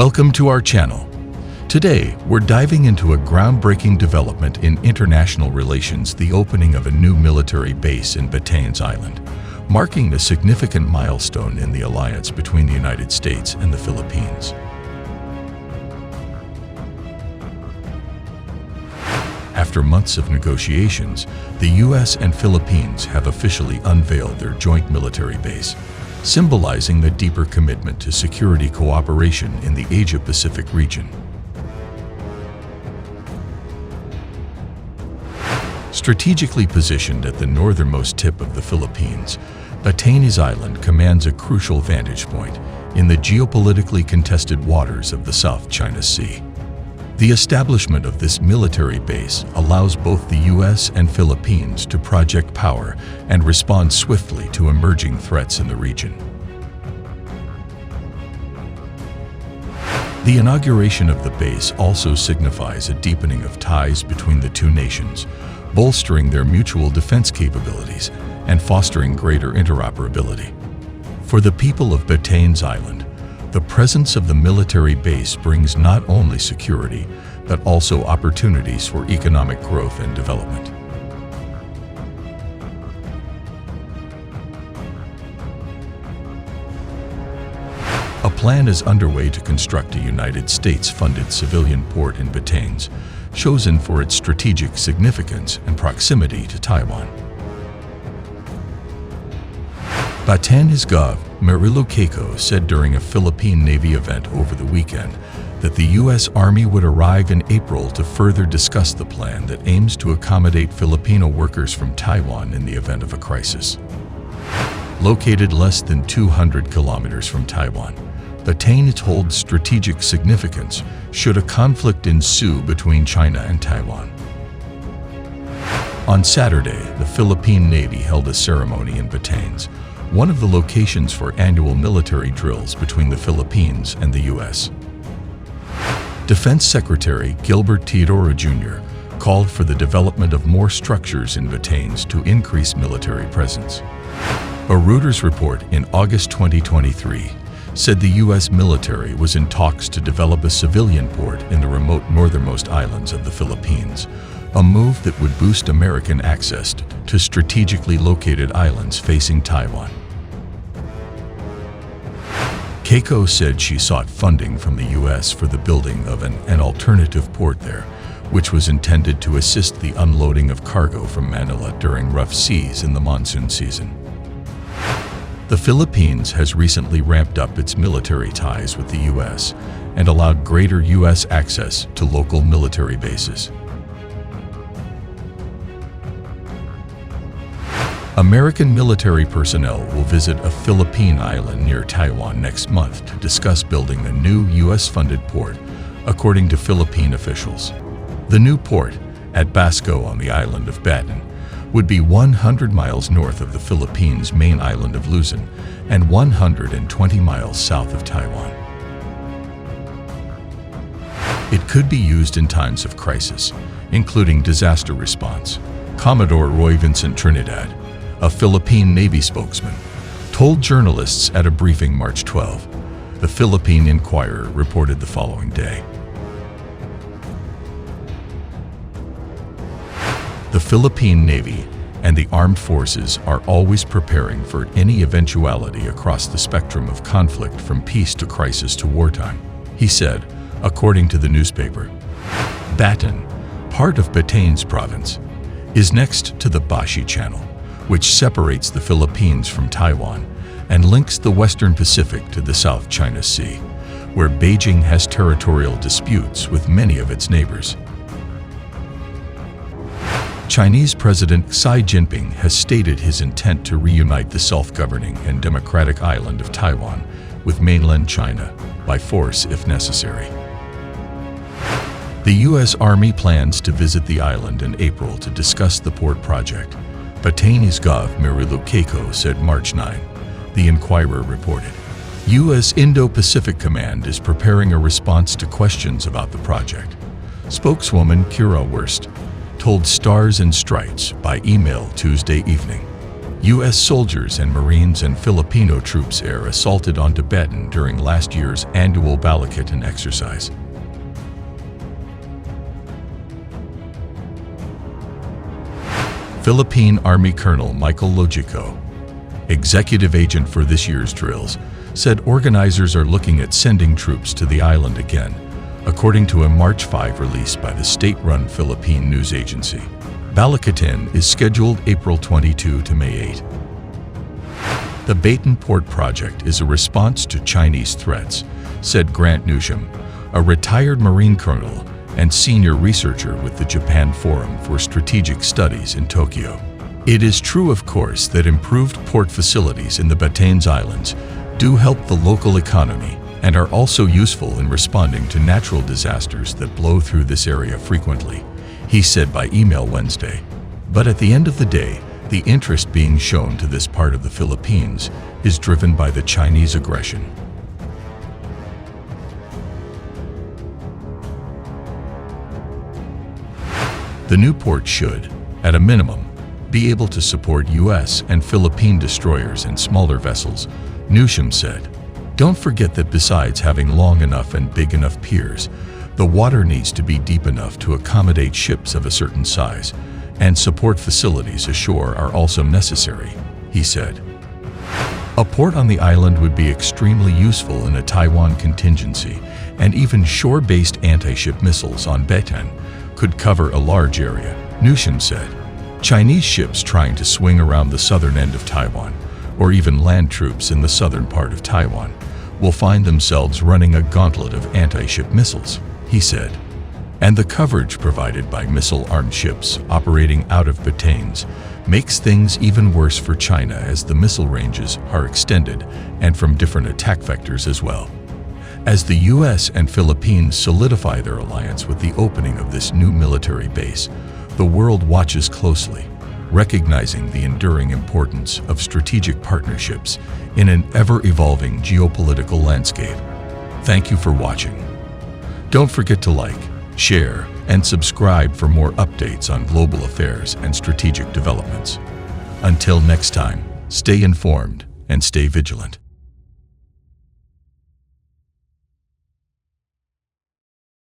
Welcome to our channel. Today, we're diving into a groundbreaking development in international relations, the opening of a new military base in Batanes Island, marking a significant milestone in the alliance between the United States and the Philippines. After months of negotiations, the U.S. and Philippines have officially unveiled their joint military base, symbolizing the deeper commitment to security cooperation in the Asia-Pacific region. Strategically positioned at the northernmost tip of the Philippines, Batanes Island commands a crucial vantage point in the geopolitically contested waters of the South China Sea. The establishment of this military base allows both the U.S. and Philippines to project power and respond swiftly to emerging threats in the region. The inauguration of the base also signifies a deepening of ties between the two nations, bolstering their mutual defense capabilities and fostering greater interoperability. For the people of Batanes Island, the presence of the military base brings not only security, but also opportunities for economic growth and development. A plan is underway to construct a United States-funded civilian port in Batanes, chosen for its strategic significance and proximity to Taiwan. Batanes Gov. Marilu Keiko said during a Philippine Navy event over the weekend that the U.S. Army would arrive in April to further discuss the plan that aims to accommodate Filipino workers from Taiwan in the event of a crisis. Located less than 200 kilometers from Taiwan, Batanes holds strategic significance should a conflict ensue between China and Taiwan. On Saturday, the Philippine Navy held a ceremony in Batanes, one of the locations for annual military drills between the Philippines and the U.S. Defense Secretary Gilbert Teodoro Jr. called for the development of more structures in Batanes to increase military presence. A Reuters report in August 2023 said the U.S. military was in talks to develop a civilian port in the remote northernmost islands of the Philippines, a move that would boost American access to strategically located islands facing Taiwan. Keiko said she sought funding from the U.S. for the building of an alternative port there, which was intended to assist the unloading of cargo from Manila during rough seas in the monsoon season. The Philippines has recently ramped up its military ties with the U.S. and allowed greater U.S. access to local military bases. American military personnel will visit a Philippine island near Taiwan next month to discuss building a new U.S.-funded port, according to Philippine officials. The new port, at Basco on the island of Batanes, would be 100 miles north of the Philippines' main island of Luzon and 120 miles south of Taiwan. It could be used in times of crisis, including disaster response. Commodore Roy Vincent Trinidad, a Philippine Navy spokesman, told journalists at a briefing March 12. The Philippine Inquirer reported the following day. The Philippine Navy and the armed forces are always preparing for any eventuality across the spectrum of conflict from peace to crisis to wartime, he said, according to the newspaper. Batanes, part of Batanes province, is next to the Bashi Channel, which separates the Philippines from Taiwan and links the Western Pacific to the South China Sea, where Beijing has territorial disputes with many of its neighbors. Chinese President Xi Jinping has stated his intent to reunite the self-governing and democratic island of Taiwan with mainland China by force if necessary. The U.S. Army plans to visit the island in April to discuss the port project, Batanes Gov. Marilu Keiko said March 9, the Inquirer reported. U.S. Indo-Pacific Command is preparing a response to questions about the project. Spokeswoman Kira Wurst told Stars and Stripes by email Tuesday evening. U.S. soldiers and Marines and Filipino troops air assaulted on Tibetan during last year's annual Batanes exercise. Philippine Army Colonel Michael Logico, executive agent for this year's drills, said organizers are looking at sending troops to the island again, according to a March 5 release by the state-run Philippine news agency. Batanes is scheduled April 22 to May 8. The Batanes Port project is a response to Chinese threats, said Grant Newsham, a retired Marine colonel and senior researcher with the Japan Forum for Strategic Studies in Tokyo. It is true, of course, that improved port facilities in the Batanes Islands do help the local economy and are also useful in responding to natural disasters that blow through this area frequently, he said by email Wednesday. But at the end of the day, the interest being shown to this part of the Philippines is driven by the Chinese aggression. The new port should, at a minimum, be able to support U.S. and Philippine destroyers and smaller vessels, Newsham said. Don't forget that besides having long enough and big enough piers, the water needs to be deep enough to accommodate ships of a certain size, and support facilities ashore are also necessary, he said. A port on the island would be extremely useful in a Taiwan contingency, and even shore-based anti-ship missiles on Batanes could cover a large area, Newsham said. Chinese ships trying to swing around the southern end of Taiwan, or even land troops in the southern part of Taiwan, will find themselves running a gauntlet of anti-ship missiles, he said. And the coverage provided by missile-armed ships operating out of Batanes makes things even worse for China as the missile ranges are extended and from different attack vectors as well. As the U.S. and Philippines solidify their alliance with the opening of this new military base, the world watches closely, recognizing the enduring importance of strategic partnerships in an ever-evolving geopolitical landscape. Thank you for watching. Don't forget to like, share, and subscribe for more updates on global affairs and strategic developments. Until next time, stay informed and stay vigilant.